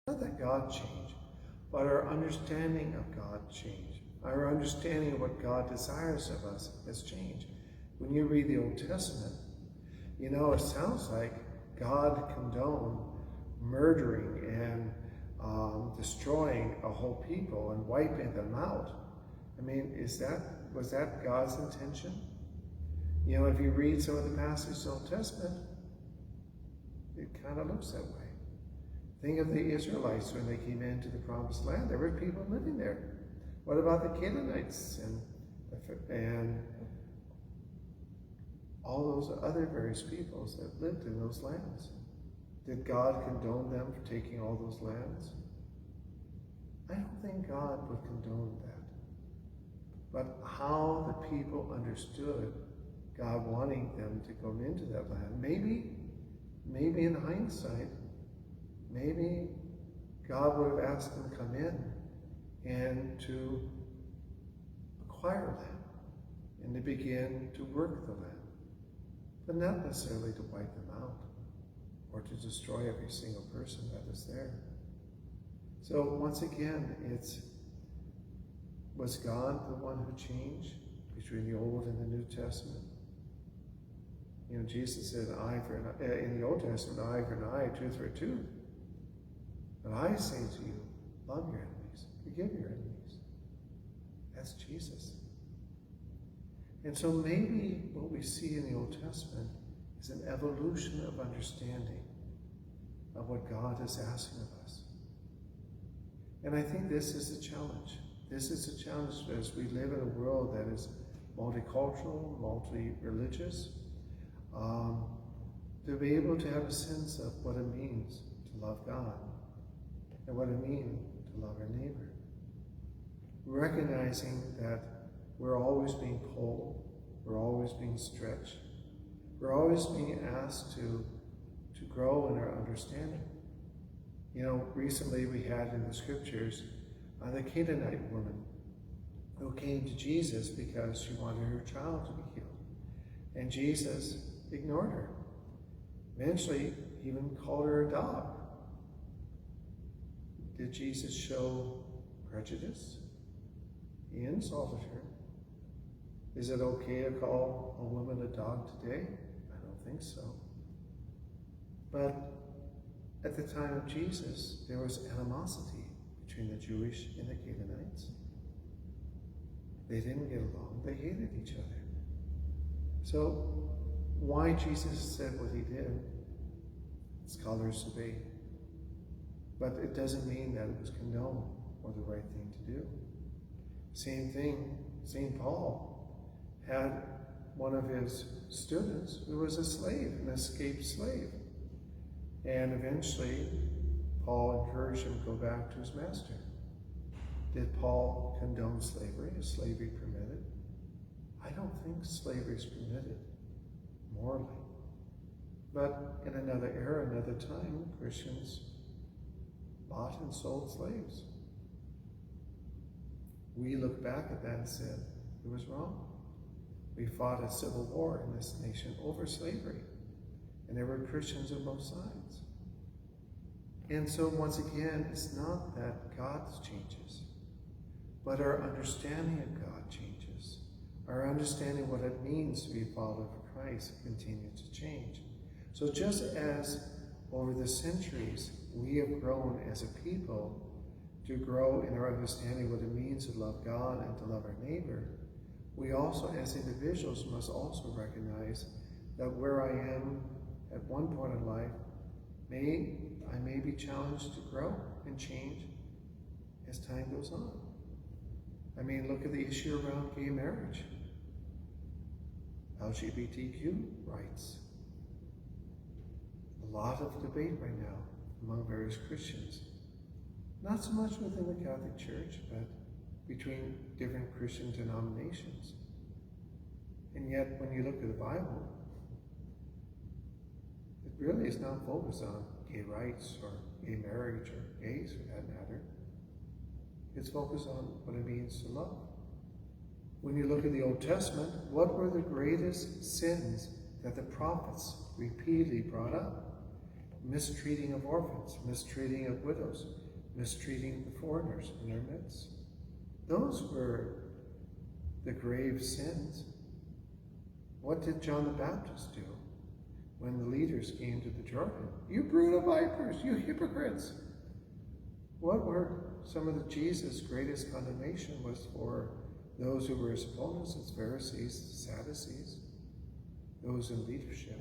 Not that God changed, but our understanding of God changed. Our understanding of what God desires of us has changed. When you read the Old Testament, you know, it sounds like God condoned murdering and destroying a whole people and wiping them out. I mean, was that God's intention? You know, if you read some of the passages in the Old Testament, it kind of looks that way. Think of the Israelites when they came into the Promised Land. There were people living there. What about the Canaanites and all those other various peoples that lived in those lands? Did God condone them for taking all those lands? I don't think God would condone that. But how the people understood God wanting them to go into that land, maybe in hindsight, maybe God would have asked them to come in and to acquire land and to begin to work the land, but not necessarily to wipe them out or to destroy every single person that is there. So once again, was God the one who changed between the Old and the New Testament? You know, Jesus said, eye for an eye, in the Old Testament, eye for an eye, tooth for a tooth. But I say to you, love your enemies, forgive your enemies. That's Jesus. And so maybe what we see in the Old Testament is an evolution of understanding of what God is asking of us. And I think this is a challenge. This is a challenge as we live in a world that is multicultural, multi-religious, to be able to have a sense of what it means to love God and what it means to love our neighbor. Recognizing that we're always being pulled, we're always being stretched, we're always being asked to grow in our understanding. You know, recently we had in the scriptures the Canaanite woman who came to Jesus because she wanted her child to be healed. And Jesus ignored her. Eventually, even called her a dog. Did Jesus show prejudice? He insulted her. Is it okay to call a woman a dog today? I don't think so. But at the time of Jesus, there was animosity between the Jewish and the Canaanites. They didn't get along. They hated each other. So why Jesus said what he did, scholars debate. But it doesn't mean that it was condoned or the right thing to do. Same thing, St. Paul had one of his students who was a slave, an escaped slave. And eventually, Paul encouraged him to go back to his master. Did Paul condone slavery? Is slavery permitted? I don't think slavery is permitted morally. But in another era, another time, Christians bought and sold slaves. We look back at that and said, it was wrong. We fought a civil war in this nation over slavery. And there were Christians on both sides. And so once again, it's not that God changes, but our understanding of God changes. Our understanding of what it means to be a follower of Christ continues to change. So just as over the centuries, we have grown as a people to grow in our understanding of what it means to love God and to love our neighbor, we also as individuals must also recognize that where I am at one point in life, I may be challenged to grow and change as time goes on. I mean, look at the issue around gay marriage, LGBTQ rights. A lot of debate right now among various Christians. Not so much within the Catholic Church, but between different Christian denominations. And yet, when you look at the Bible, it really is not focused on gay rights or gay marriage or gays for that matter. It's focused on what it means to love. When you look at the Old Testament, what were the greatest sins that the prophets repeatedly brought up? mistreating of orphans, mistreating of widows, mistreating the foreigners in their midst. Those were the grave sins. What did John the Baptist do when the leaders came to the Jordan? You brood of vipers, you hypocrites. What were some of Jesus' greatest condemnation was for those who were his opponents, as Pharisees, Sadducees, those in leadership.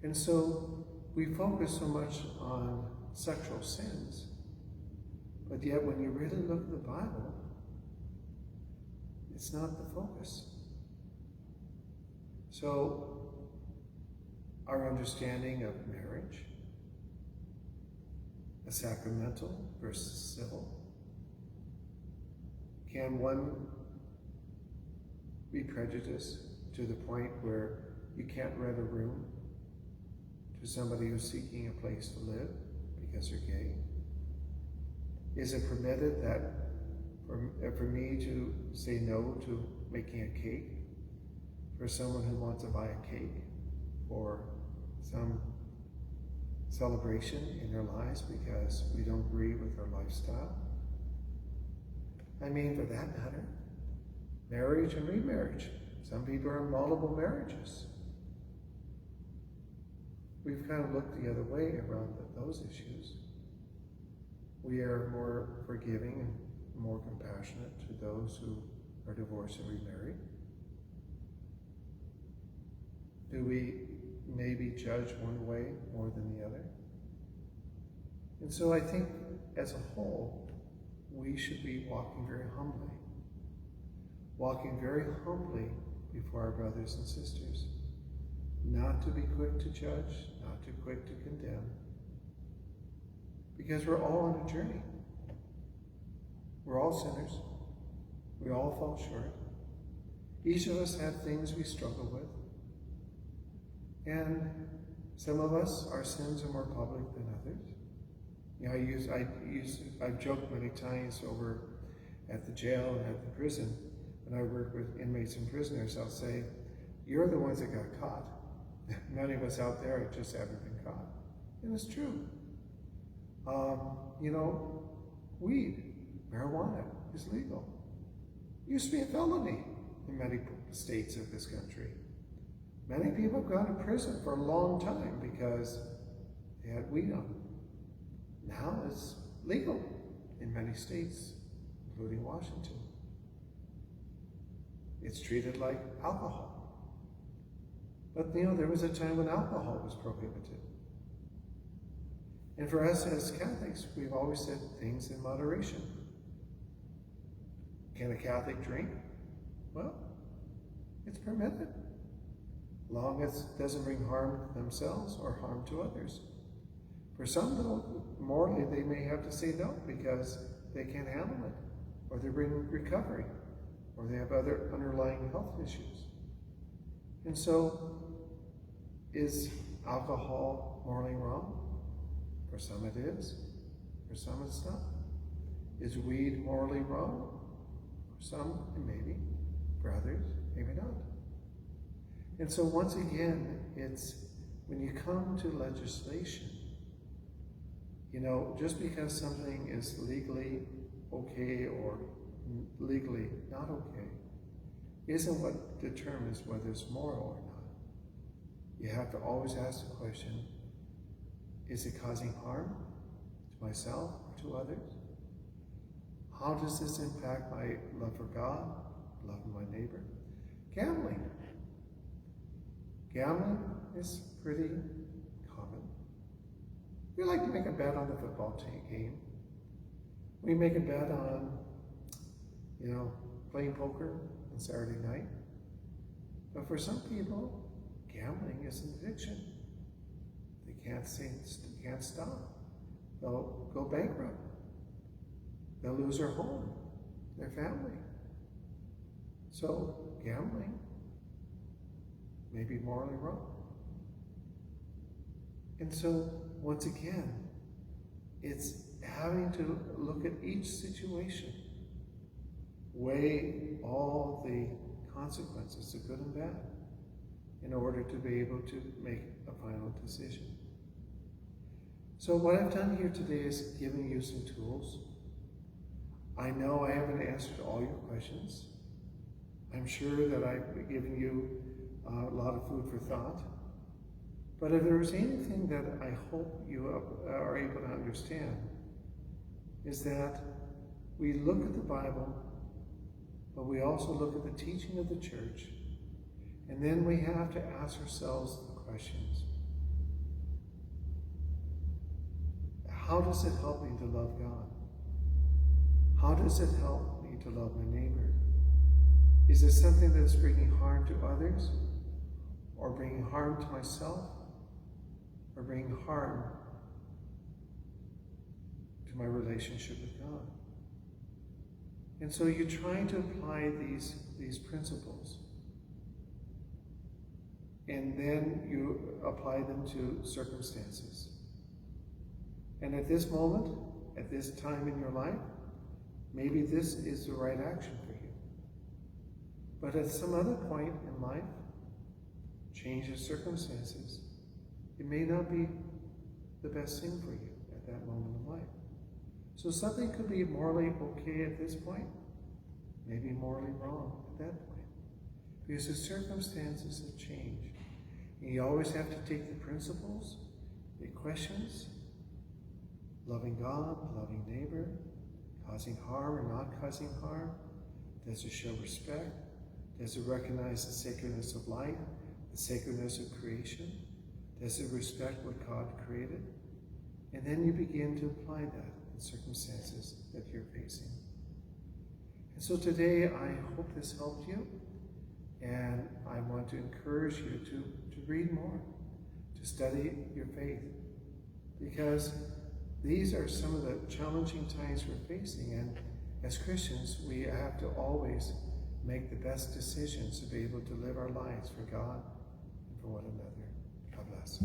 And so we focus so much on sexual sins, but yet when you really look at the Bible, it's not the focus. So our understanding of marriage, a sacramental versus civil, can one be prejudiced to the point where you can't rent a room to somebody who's seeking a place to live because they're gay? Is it permitted that for me to say no to making a cake for someone who wants to buy a cake for some celebration in their lives because we don't agree with their lifestyle? I mean, for that matter, marriage and remarriage. Some people are in multiple marriages. We've kind of looked the other way around those issues. We are more forgiving and more compassionate to those who are divorced and remarried. Do we maybe judge one way more than the other? And so I think as a whole, we should be walking very humbly before our brothers and sisters, not to be quick to judge, not too quick to condemn, because we're all on a journey. We're all sinners. We all fall short. Each of us have things we struggle with. And some of us, our sins are more public than others. You know, I've joked many times over at the jail and at the prison, when I work with inmates and prisoners, I'll say, you're the ones that got caught. Many of us out there just haven't been caught. And it's true. You know, weed, marijuana is legal. Used to be a felony in many states of this country. Many people have gone to prison for a long time because they had weed on them. Now it's legal in many states, including Washington. It's treated like alcohol. But you know, there was a time when alcohol was prohibited. And for us as Catholics, we've always said things in moderation. Can a Catholic drink? Well, it's permitted, long as it doesn't bring harm to themselves or harm to others. For some, though, morally, they may have to say no because they can't handle it, or they're in recovery, or they have other underlying health issues. And so, is alcohol morally wrong? For some it is, for some it's not. Is weed morally wrong? For some, maybe. For others, maybe not. And so once again, it's when you come to legislation, you know, just because something is legally okay or legally not okay, isn't what determines whether it's moral or not. You have to always ask the question, is it causing harm to myself or to others? How does this impact my love for God, love of my neighbor? Gambling. Gambling is pretty common. We like to make a bet on the football game. We make a bet on, you know, playing poker on Saturday night. But for some people, gambling is an addiction. They can't stop. They'll go bankrupt. They'll lose their home, their family. So gambling may be morally wrong. And so once again, it's having to look at each situation, weigh all the consequences, the good and bad, in order to be able to make a final decision. So what I've done here today is giving you some tools. I know I haven't answered all your questions. I'm sure that I've given you a lot of food for thought. But if there is anything that I hope you are able to understand, is that we look at the Bible, but we also look at the teaching of the church, and then we have to ask ourselves the questions. How does it help me to love God? How does it help me to love my neighbor? Is it something that's bringing harm to others, or bringing harm to myself, or bringing harm to my relationship with God? And so you're trying to apply these principles, and then you apply them to circumstances. And at this moment, at this time in your life, maybe this is the right action for you. But at some other point in life, change of circumstances, it may not be the best thing for you at that moment in life. So something could be morally okay at this point, maybe morally wrong at that point, because the circumstances have changed. And you always have to take the principles, the questions, loving God, loving neighbor, causing harm or not causing harm. Does it show respect? Does it recognize the sacredness of life, the sacredness of creation? Does it respect what God created? And then you begin to apply that in circumstances that you're facing. And so today, I hope this helped you. And I want to encourage you to read more, to study your faith, because these are some of the challenging times we're facing, and as Christians, we have to always make the best decisions to be able to live our lives for God and for one another. God bless.